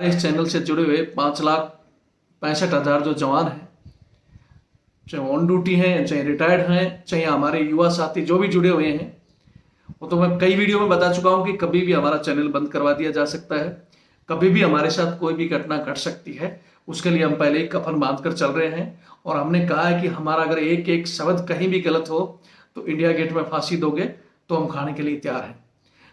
इस चैनल से जुड़े हुए 5,65,000 जो जवान हैं, चाहे ऑन ड्यूटी हैं, चाहे रिटायर्ड हैं, चाहे हमारे युवा साथी जो भी जुड़े हुए हैं, वो तो मैं कई वीडियो में बता चुका हूं कि कभी भी हमारा चैनल बंद करवा दिया जा सकता है, कभी भी हमारे साथ कोई भी घटना घट सकती है। उसके लिए हम पहले ही कफन बांध कर चल रहे हैं और हमने कहा है कि हमारा अगर एक एक शब्द कहीं भी गलत हो तो इंडिया गेट में फांसी दोगे तो हम खाने के लिए तैयार हैं।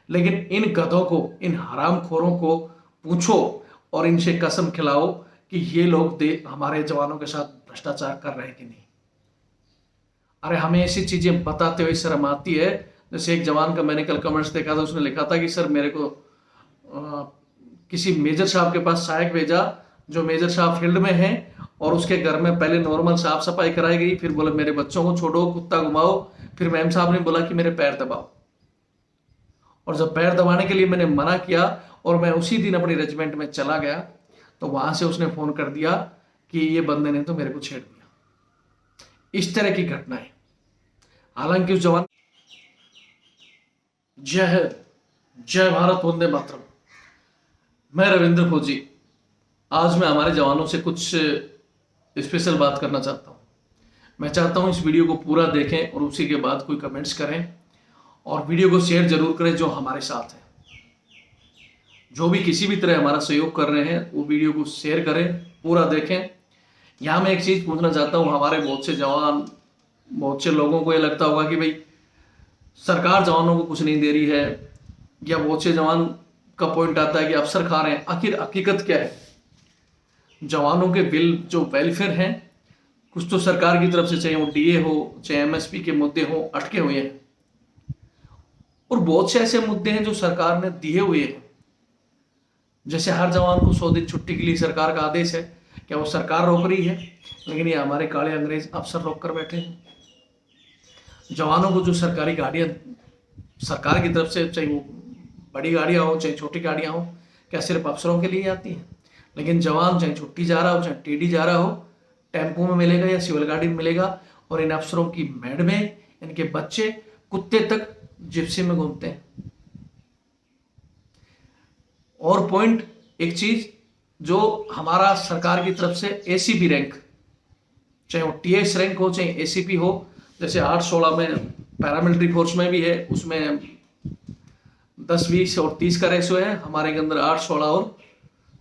लेकिन इन गधों को, इन हरामखोरों को पूछो और इनसे कसम खिलाओ कि ये लोग हमारे जवानों के साथ भ्रष्टाचार कर रहे हैं कि नहीं। अरे हमें ऐसी चीजें बताते हुए शर्म आती है। जैसे एक जवान का मैंने कल कमेंट्स देखा था, उसने लिखा था कि सर मेरे को किसी मेजर साहब के पास सहायक भेजा, जो मेजर साहब फील्ड में हैं, और उसके घर में पहले नॉर्मल साफ सफाई कराई गई, फिर बोले मेरे बच्चों को छोड़ो, कुत्ता घुमाओ, फिर मैम साहब ने बोला कि मेरे पैर दबाओ। और जब पैर दबाने के लिए मैंने मना किया और मैं उसी दिन अपनी रेजिमेंट में चला गया तो वहां से उसने फोन कर दिया कि ये बंदे ने तो मेरे को छेड़ दिया। इस तरह की घटनाएं। हालांकि उस जवान जय हिंद, जय भारत, वंदे मातरम। मैं रविंद्र फौजी। आज मैं हमारे जवानों से कुछ स्पेशल बात करना चाहता हूं। मैं चाहता हूं इस वीडियो को पूरा देखें और उसी के बाद कोई कमेंट्स करें और वीडियो को शेयर जरूर करें जो हमारे साथ है। जो भी किसी भी तरह हमारा सहयोग कर रहे हैं वो वीडियो को शेयर करें, पूरा देखें। यहाँ मैं एक चीज पूछना चाहता हूँ, हमारे बहुत से जवान, बहुत से लोगों को ये लगता होगा कि भाई सरकार जवानों को कुछ नहीं दे रही है, या बहुत से जवान का पॉइंट आता है कि अफसर खा रहे हैं। आखिर हकीकत क्या है? जवानों के बिल जो वेलफेयर हैं, कुछ तो सरकार की तरफ से, चाहे वो डीए हो, चाहे एमएसपी के मुद्दे हो, अटके हुए हैं, और बहुत से ऐसे मुद्दे हैं जो सरकार ने दिए हुए हैं। जैसे हर जवान को 100 दिन छुट्टी के लिए सरकार का आदेश है, क्या वो सरकार रोक रही है? लेकिन ये हमारे काले अंग्रेज अफसर रोक कर बैठे हैं। जवानों को जो सरकारी गाड़ियां सरकार की तरफ से, चाहे वो बड़ी गाड़ियां हो चाहे छोटी गाड़ियां हो, क्या सिर्फ अफसरों के लिए आती हैं? लेकिन जवान चाहे छुट्टी जा रहा हो चाहे टीडी जा रहा हो, टेम्पो में मिलेगा या सिविल गाड़ी में मिलेगा, और इन अफसरों की मैडमें, इनके बच्चे, कुत्ते तक जिप्सी में घूमते हैं। और पॉइंट एक चीज, जो हमारा सरकार की तरफ से एसीपी रैंक, चाहे वो टीएस रैंक हो चाहे एसीपी हो, जैसे 8-16 में पैरामिलिट्री फोर्स में भी है, उसमें 10-20 और 30 का रेशो है, हमारे के अंदर 8-16 और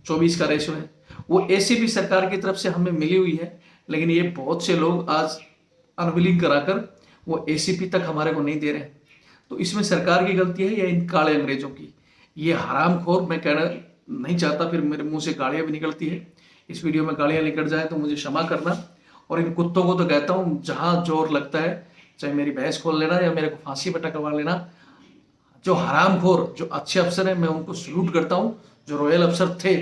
24 का रेशो है। वो एसीपी सरकार की तरफ से हमें मिली हुई है, लेकिन ये बहुत से लोग आज अनविलिंग कराकर वो एसीपी तक हमारे को नहीं दे रहे हैं। तो इसमें सरकार की गलती है या इन काले अंग्रेजों की? ये हरामखोर, मैं कहना नहीं चाहता, फिर मेरे मुंह से गालियां भी निकलती है। इस वीडियो में गालियां निकल जाए तो मुझे क्षमा करना। और इन कुत्तों को तो कहता हूँ, जहां जोर लगता है चाहे मेरी भैंस खोल लेना या मेरे को फांसी पर टकवा लेना। जो हरामखोर, जो अच्छे अफसर हैं, मैं उनको सल्यूट करता हूँ। जो रॉयल अफसर थे,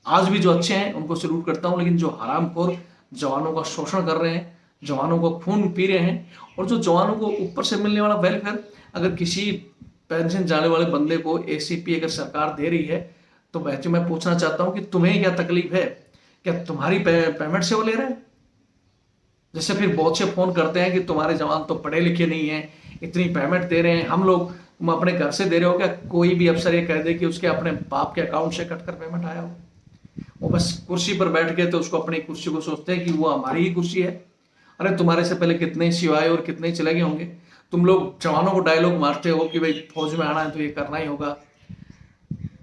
आज भी जो अच्छे हैं, उनको सल्यूट करता हूँ। लेकिन जो हरामखोर जवानों का शोषण कर रहे हैं, जवानों को खून पी रहे हैं, और जो जवानों को ऊपर से मिलने वाला वेलफेयर, अगर किसी पेंशन जाने वाले बंदे को एसीपी अगर सरकार दे रही है, तो बच्चे मैं पूछना चाहता हूं कि तुम्हें क्या तकलीफ है? क्या तुम्हारी पेमेंट से वो ले रहे हैं? जैसे फिर बहुत से फोन करते हैं कि तुम्हारे जवान तो पढ़े लिखे नहीं है, इतनी पेमेंट दे रहे हैं हम लोग, तुम अपने घर से दे रहे हो क्या? कोई भी अफसर ये कह दे कि उसके अपने बाप के अकाउंट से कटकर पेमेंट आया हो? वो बस कुर्सी पर बैठ के तो उसको अपनी कुर्सी को सोचते हैं कि वो हमारी ही कुर्सी है। अरे तुम्हारे से पहले कितने सिवाय और कितने चले गए होंगे। तुम लोग जवानों को डायलॉग मारते हो कि भाई फौज में आना है तो ये करना ही होगा,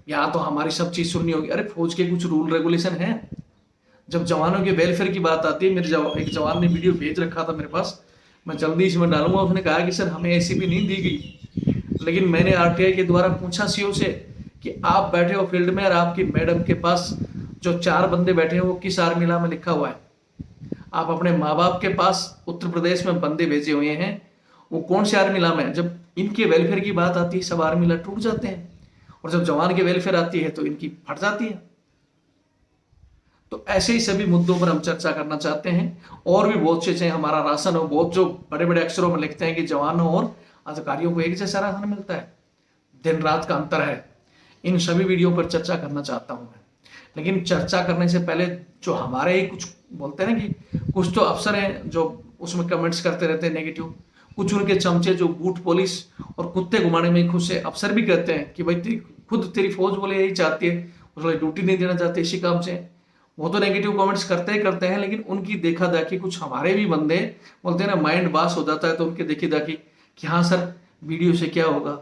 यहाँ तो हमारी सब चीज सुननी होगी। अरे फौज के कुछ रूल रेगुलेशन हैं। जब जवानों के वेलफेयर की बात आती है, मेरे एक जवान ने वीडियो भेज रखा था मेरे पास, मैं जल्दी इसमें डालूंगा। उसने कहा कि सर हमें एसीपी नहीं दी गई, लेकिन मैंने आरटीआई के द्वारा पूछा सीओ से कि आप बैठे हो फील्ड में और आपकी मैडम के पास जो 4 बंदे बैठे हैं वो किस आर्मी ला में लिखा हुआ है? आप अपने माँ बाप के पास उत्तर प्रदेश में बंदे भेजे हुए हैं, वो कौन से आर्मी ला में है? जब इनके वेलफेयर की बात आती है सब आर्मी ला टूट जाते हैं, और जब जवान के वेलफेयर आती है तो इनकी फट जाती है। तो ऐसे ही सभी मुद्दों पर हम चर्चा करना चाहते हैं। और भी बहुत से, चाहे हमारा राशन हो, बहुत जो बड़े बड़े अक्षरों में लिखते हैं कि जवानों और अधिकारियों को एक जैसा राशन मिलता है, दिन रात का अंतर है। इन सभी वीडियो पर चर्चा करना चाहता हूं मैं। लेकिन चर्चा करने से पहले जो हमारे ही कुछ बोलते हैं ना कि कुछ तो अफसर हैं जो उसमें कमेंट्स करते रहते हैं नेगेटिव, कुछ उनके चमचे जो बूट पुलिस और कुत्ते घुमाने में खुश है, अफसर भी कहते हैं कि भाई खुद तेरी फौज बोले यही चाहती है, उसको ड्यूटी नहीं देना चाहते इसी काम से। वो तो नेगेटिव कमेंट्स करते ही करते हैं, लेकिन उनकी देखा देखी कुछ हमारे भी बंदे बोलते हैं ना, माइंड वाश हो जाता है, तो उनके देखी देखी कि हाँ सर वीडियो से क्या होगा,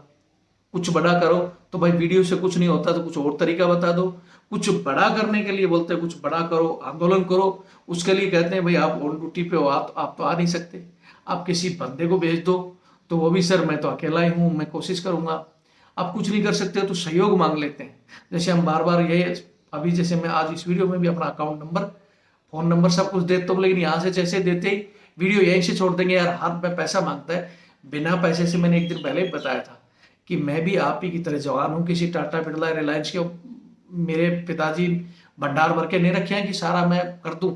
कुछ बड़ा करो। तो भाई वीडियो से कुछ नहीं होता तो कुछ और तरीका बता दो। कुछ बड़ा करने के लिए बोलते हैं कुछ बड़ा करो, आंदोलन करो, उसके लिए कहते हैं भाई आप ऑन ड्यूटी पे हो, आप तो आ नहीं सकते, आप किसी बंदे को भेज दो। तो वो भी सर मैं तो अकेला ही हूँ, मैं कोशिश करूंगा। आप कुछ नहीं कर सकते हो तो सहयोग मांग लेते हैं। जैसे हम बार बार ये, अभी जैसे मैं आज इस वीडियो में भी अपना अकाउंट नंबर, फोन नंबर सब कुछ देता हूँ, लेकिन यहाँ से जैसे देते ही वीडियो यहीं से छोड़ देंगे, यार हाथ में पैसा मांगता है। बिना पैसे से मैंने एक दिन पहले ही बताया था कि मैं भी आप ही की तरह जवान हूँ, किसी टाटा बिरला रिलायंस के मेरे पिताजी भंडार भर के नहीं रखे हैं कि सारा मैं कर दूं।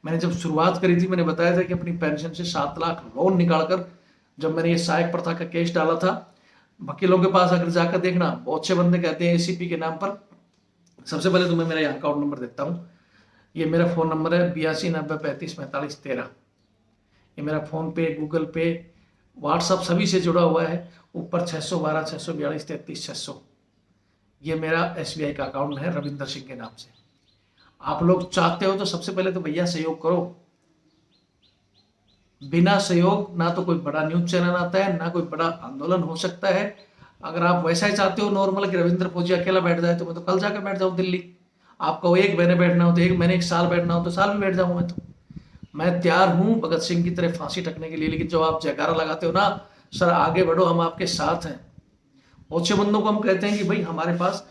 मैंने जब शुरुआत करी थी मैंने बताया था कि अपनी पेंशन से 7 लाख लोन निकालकर, जब मैंने ये सहायक प्रथा का केस डाला था, वकीलों के पास अगर जाकर देखना, बहुत से बंदे कहते हैं एसीपी के नाम पर। सबसे पहले तो मैं मेरा अकाउंट नंबर देता हूँ। ये मेरा फ़ोन नंबर है 8290354513। ये मेरा फ़ोन पे, गूगल पे, व्हाट्सअप सभी से जुड़ा हुआ है। ऊपर 612 642 33 600, ये मेरा SBI का अकाउंट है रविंदर सिंह के नाम से। आप लोग चाहते हो तो सबसे पहले तो भैया सहयोग करो। बिना सहयोग ना तो कोई बड़ा न्यूज चैनल आता है, ना कोई बड़ा आंदोलन हो सकता है। अगर आप वैसा ही चाहते हो नॉर्मल कि रविंद्र फौजी अकेला बैठ जाए, तो मैं तो कल जाकर बैठ जाऊँ दिल्ली। आपको 1 महीने बैठना हो तो 1 महीने, 1 साल बैठना हो तो साल भी बैठ जाऊँ। मैं तैयार हूँ भगत सिंह की तरह फांसी टकने के लिए। लेकिन जो आप जयकारा लगाते हो ना, सर आगे बढ़ो, हम आपके साथ हैं। बहुत से बंदों को हम कहते हैं कि भाई हमारे पास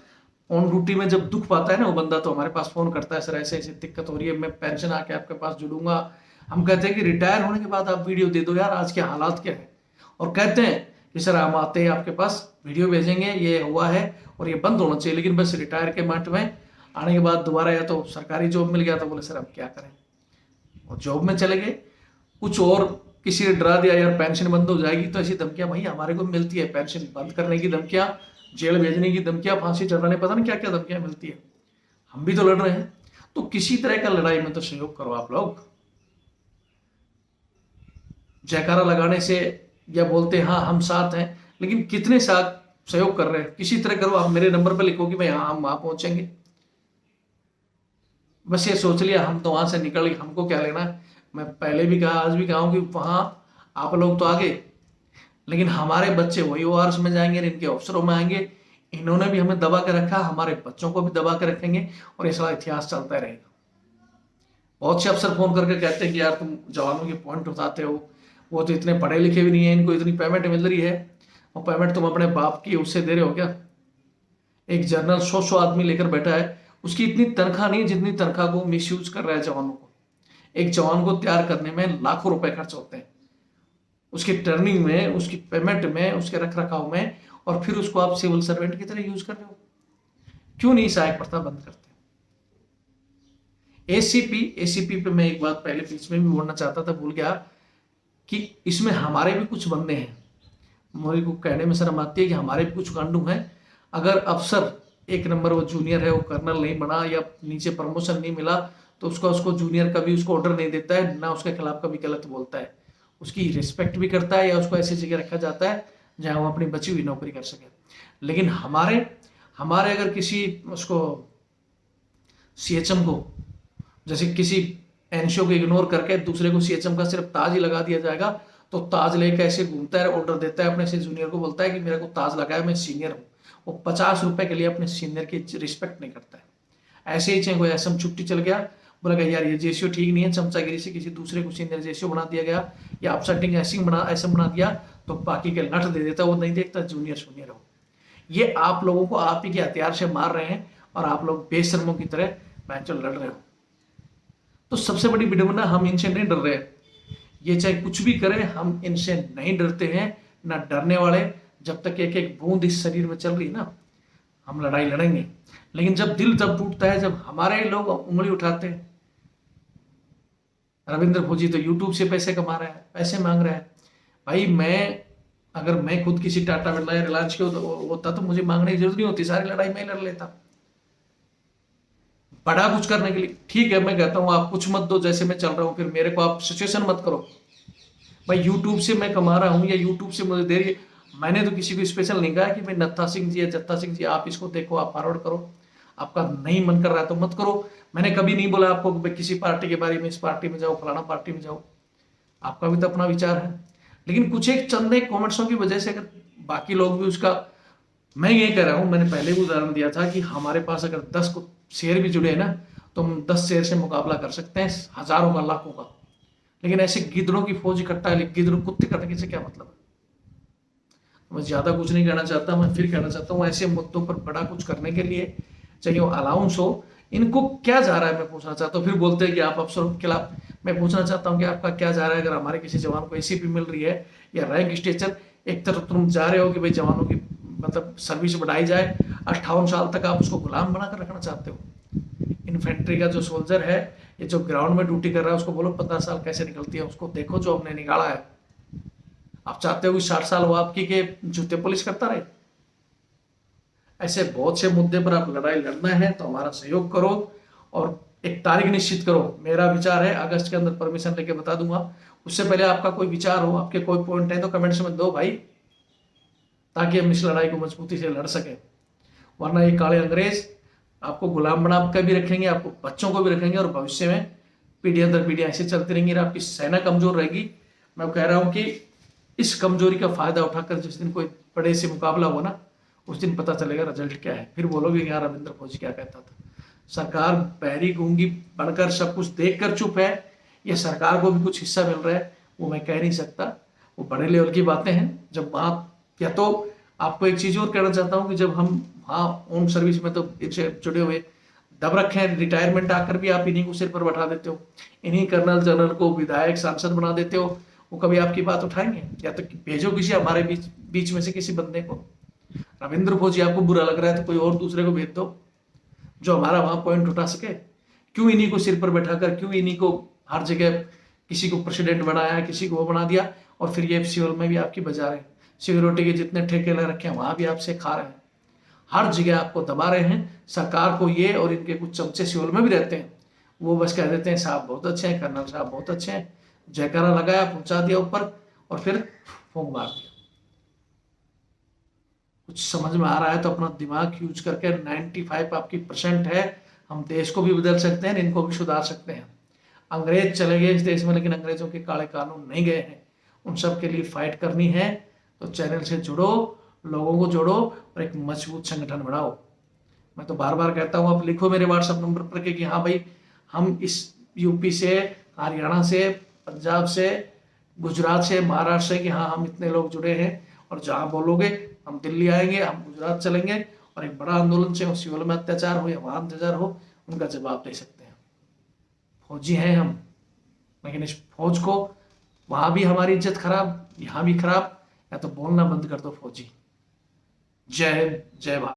ऑन ड्यूटी में जब दुख पाता है ना वो बंदा, तो हमारे पास फोन करता है, सर ऐसे ऐसे दिक्कत हो रही है, मैं पेंशन आके आपके पास जुड़ूंगा। हम कहते हैं कि रिटायर होने के बाद आप वीडियो दे दो यार, आज के हालात क्या है। और कहते हैं कि सर हम आते हैं आपके पास वीडियो भेजेंगे, ये हुआ है और ये बंद होना चाहिए। लेकिन बस रिटायर के मट में आने के बाद दोबारा या तो सरकारी जॉब मिल गया तो बोले सर अब क्या करें, और जॉब में चले गए। कुछ और किसी ने डरा दिया यार पेंशन बंद हो जाएगी, तो ऐसी धमकियां भाई हमारे को मिलती है। पेंशन बंद करने की धमकियां, जेल भेजने की धमकियां, फांसी चढ़ाने, पता नहीं क्या क्या धमकियां मिलती है। हम भी तो लड़ रहे हैं। तो किसी तरह का लड़ाई में तो सहयोग करो आप लोग। जयकारा लगाने से या बोलते हैं हाँ हम साथ हैं, लेकिन कितने साथ सहयोग कर रहे हैं, किसी तरह करो। आप मेरे नंबर पर लिखो कि भाई हाँ हम वहां पहुंचेंगे। बस ये सोच लिया हम तो वहां से निकल गए, हमको क्या लेना। मैं पहले भी कहा, आज भी कहा कि वहां आप लोग तो आगे, लेकिन हमारे बच्चे वही ORS में जाएंगे, इनके अफसरों में आएंगे। इन्होंने भी हमें दबा के रखा, हमारे बच्चों को भी दबा के रखेंगे, और ये सारा इतिहास चलता रहेगा। बहुत से अफसर फोन करके कहते हैं कि यार तुम जवानों के पॉइंट उठाते हो, वो तो इतने पढ़े लिखे भी नहीं है, इनको इतनी पेमेंट मिल रही है, और पेमेंट तुम अपने बाप की उससे दे रहे हो क्या। एक जनरल 100 आदमी लेकर बैठा है, उसकी इतनी तनख्वाह नहीं जितनी तनख्वाह को मिसयूज कर रहा है जवानों को। एक जवान को तैयार करने में लाखों रुपए खर्च होते हैं, उसकी ट्रेनिंग में, उसकी पेमेंट में, उसके रख रखाव में, और फिर उसको आप सिविल सर्वेंट की तरह यूज कर रहे हो। क्यों नहीं सहायक प्रथा बंद करते। एसीपी पे मैं एक बात पहले बीच में भी बोलना चाहता था, भूल गया, कि इसमें हमारे भी कुछ बंदे हैं। मेरे को कहने में शर्म आती है कि हमारे भी कुछ गांडू हैं। अगर अफसर 1 नंबर वो जूनियर है, वो कर्नल नहीं बना या नीचे प्रमोशन नहीं मिला, तो उसको जूनियर कभी उसको ऑर्डर नहीं देता है, ना उसके खिलाफ कभी गलत बोलता है, उसकी रिस्पेक्ट भी करता है, या उसको ऐसी जगह रखा जाता है जहां वो अपनी बची हुई नौकरी कर सके। लेकिन हमारे अगर किसी उसको CHM को, जैसे किसी NCO को इग्नोर करके दूसरे को CHM का सिर्फ ताज ही लगा दिया जाएगा, तो ताज लेके ऐसे घूमता है, ऑर्डर देता है अपने से जूनियर को, बोलता है कि मेरे को ताज लगा है, मैं सीनियर हूँ। वो 50 रुपए के लिए अपने सीनियर की रिस्पेक्ट नहीं करता है। ऐसे ही चाहे कोई SM छुट्टी चल गया, बोला यार ये जेसीओ ठीक नहीं है, चमचागिरी से किसी दूसरे को सीनियर जेसीओ बना दिया गया, या अपसेटिंग SM बना दिया, तो बाकी के नट दे देता, वो नहीं देखता जूनियर हो। ये आप लोगों को आप ही के हथियार से मार रहे हैं, और आप लोग बेशर्मों की तरह मैच लड़ रहे हो। तो सबसे बड़ी विडंबना, हम इनसे नहीं डर रहे। ये चाहे कुछ भी करें, हम इनसे नहीं डरते हैं, ना डरने वाले। जब तक एक एक बूंद इस शरीर में चल रही है ना, हम लड़ाई लड़ेंगे। लेकिन जब दिल तब टूटता है जब हमारे ही लोग उंगली उठाते हैं। रविंद्र फौजी तो यूट्यूब से पैसे कमा रहा है, पैसे मांग रहा है। भाई अगर मैं खुद किसी टाटा बिरला या रिलायंस के होता तो मुझे मांगने की जरूरत नहीं होती, सारी लड़ाई मैं लड़ लेता। बड़ा कुछ करने के लिए ठीक है, मैं कहता हूँ आप कुछ मत दो, जैसे मैं चल रहा हूँ, फिर मेरे को आप सिचुएशन मत करो। भाई यूट्यूब से मैं कमा रहा हूँ, या यूट्यूब से मुझे दे रही है, मैंने तो किसी को स्पेशल नहीं कहा कि भाई नत्था सिंह जी या जत्था सिंह जी आप इसको देखो, आप फॉरवर्ड करो। आपका नहीं मन कर रहा है तो मत करो। मैंने कभी नहीं बोला आपको कि किसी पार्टी के बारे में इस पार्टी में जाओ, फलाना पार्टी में जाओ, आपका भी तो अपना विचार है। लेकिन कुछ एक चंद एक कॉमेंट्सों की वजह से अगर बाकी लोग भी उसका, मैं ये कह रहा हूं, मैंने पहले भी उदाहरण दिया था कि हमारे पास अगर 10 को शेयर भी जुड़े हैं ना, तो हम 10 शेयर से मुकाबला कर सकते हैं हजारों का, लाखों का। लेकिन ऐसे गिद्धड़ों की फौज इकट्ठा है, गिद्धड़ों कुत्ते कटने से क्या मतलब है। मैं ज्यादा कुछ नहीं कहना चाहता, मैं फिर कहना चाहता हूँ ऐसे मुद्दों पर बड़ा कुछ करने के लिए चाहिए वो अलाउंस हो। इनको क्या जा रहा है मैं पूछना चाहता हूँ। फिर बोलते हैं कि आप अफसरों के खिलाफ। मैं पूछना चाहता हूँ कि आपका क्या जा रहा है। अगर हमारे किसी जवान को एसीपी मिल रही है या रैंक स्टेचर, एक तरफ तुम जा रहे हो कि भाई जवानों की मतलब सर्विस बढ़ाई जाए, 58 साल तक आप उसको गुलाम बनाकर रखना चाहते हो। इन्फेंट्री का जो सोल्जर है, ये जो ग्राउंड में ड्यूटी कर रहा है, उसको बोलो 15 साल कैसे निकलती है, उसको देखो जो हमने निकाला है। आप चाहते हो कि 60 साल वो आपकी के जूते पुलिस करता रहे। ऐसे बहुत से मुद्दे पर आप लड़ाई लड़ना है तो हमारा सहयोग करो और एक तारीख निश्चित करो। मेरा विचार है अगस्त के अंदर परमिशन लेके बता दूंगा। उससे पहले आपका कोई विचार हो, आपके कोई पॉइंट है तो कमेंट्स में दो भाई, ताकि हम इस लड़ाई को मजबूती से लड़ सके। वरना ये काले अंग्रेज आपको गुलाम बना कर भी रखेंगे, आपको बच्चों को भी रखेंगे, और भविष्य में पीढ़ियां दर पीढ़ियां ऐसे चलती रहेंगी। आपकी सेना कमजोर रहेगी। मैं कह रहा हूं कि इस कमजोरी का फायदा उठाकर जिस दिन कोई बड़े से मुकाबला हो ना, उस दिन पता चलेगा रिजल्ट क्या है। फिर बोलोगे यार रविंद्र फौजी क्या कहता था। सरकार बहरी गूंगी बनकर सब कुछ देख कर चुप है, या सरकार को भी कुछ हिस्सा मिल रहा है, वो मैं कह नहीं सकता। वो बड़े लेवल की बातें हैं। जब वहां, या तो आपको एक चीज और कहना चाहता हूँ कि जब हम वहां ऑन सर्विस में तो इनसे जुड़े हुए दब रखे हैं, रिटायरमेंट आकर भी आप इन्हीं को सिर पर बैठा देते हो, इन्हीं कर्नल जनरल को विधायक सांसद बना देते हो। वो कभी आपकी बात उठाएंगे? या तो भेजो किसी हमारे बीच में से किसी बंदे को। रविंद्र फौजी आपको बुरा लग रहा है तो कोई और दूसरे को भेज दो जो हमारा वहां पॉइंट उठा सके। क्यों इन्हीं को सिर पर बैठाकर, क्यों इन्हीं को हर जगह किसी को प्रेसिडेंट बनाया, किसी को वो बना दिया, और फिर ये सिविल में भी आपकी बजा रहे हैं। सिक्योरिटी के जितने ठेके ले रखे हैं वहां भी आपसे खा रहे हैं, हर जगह आपको दबा रहे हैं। सरकार को ये और इनके कुछ चमचे सिविल में भी रहते हैं, वो बस कह देते हैं साहब बहुत अच्छे हैं, कर्नल साहब बहुत अच्छे हैं, जयकारा लगाया, पहुंचा दिया ऊपर, और फिर फूंक मार दिया। कुछ समझ में आ रहा है तो अपना दिमाग यूज करके 95 आपकी % है। हम देश को भी बदल सकते हैं, इनको भी सुधार सकते हैं। अंग्रेज चले गए इस देश में, लेकिन अंग्रेजों के काले कानून नहीं गए हैं। उन सब के लिए फाइट करनी है तो चैनल से जुड़ो, लोगों को जोड़ो और एक मजबूत संगठन बनाओ। मैं तो बार बार कहता हूँ, आप लिखो मेरे व्हाट्सएप नंबर पर कि हाँ भाई हम इस यूपी से, हरियाणा से, पंजाब से, गुजरात से, महाराष्ट्र से, कि हाँ हम इतने लोग जुड़े हैं, और जहाँ बोलोगे हम दिल्ली आएंगे, हम गुजरात चलेंगे, और एक बड़ा आंदोलन से सिविल में अत्याचार हो या वहां अत्याचार हो उनका जवाब दे सकते हैं। फौजी हैं हम, लेकिन इस फौज को वहां भी हमारी इज्जत खराब, यहाँ भी खराब, या तो बोलना बंद कर दो फौजी। जय हिंद, जय भारत।